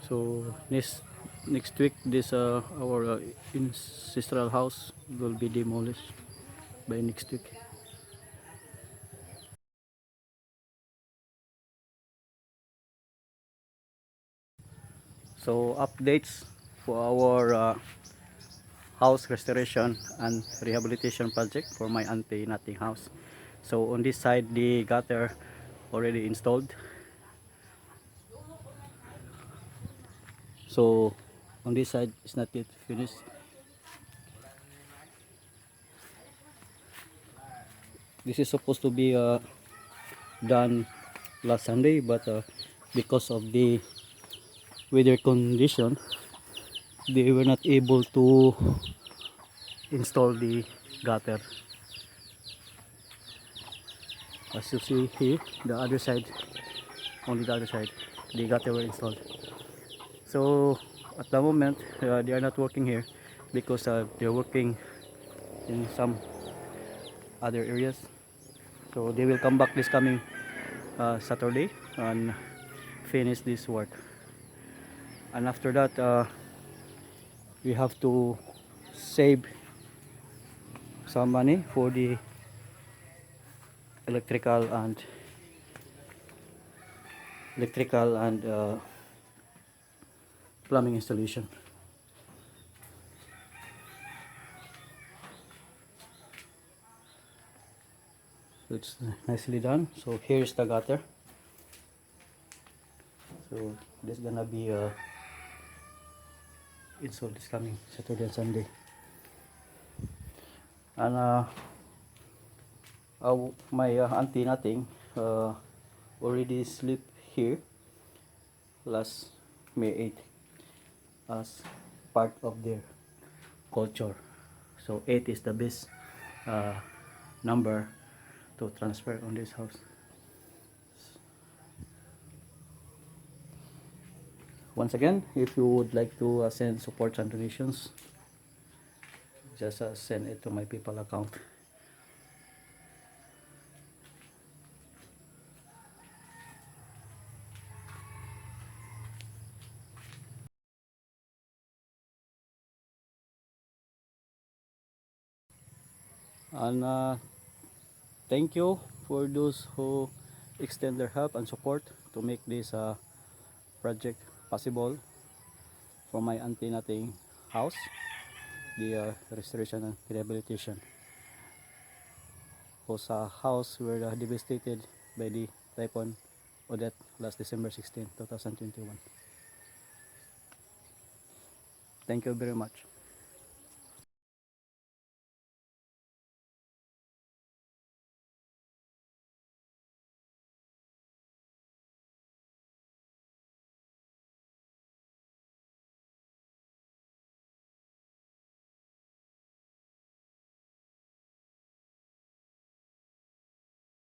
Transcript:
So next week, this our ancestral house will be demolished by next week. So updates for our house restoration and rehabilitation project for my auntie Nothing house. So on this side, the gutter already installed. So on this side it's not yet finished. This is supposed to be done last Sunday, but because of the weather condition, they were not able to install the gutter. As you see here, the other side, only the other side, the gutter were installed. So at the moment, they are not working here because they're working in some other areas. So they will come back this coming Saturday and finish this work. And after that, we have to save some money for the electrical and plumbing installation. So it's nicely done. So here's the gutter. So this gonna be installed this coming Saturday and Sunday. And my auntie Nothing already sleep here last May 8th as part of their culture. So 8 is the best number to transfer on this house. Once again, if you would like to send support and donations, just send it to my PayPal account. And thank you for those who extend their help and support to make this project possible for my auntie Nothing house, the restoration and rehabilitation. Whose house were devastated by the typhoon Odette last December 16, 2021. Thank you very much.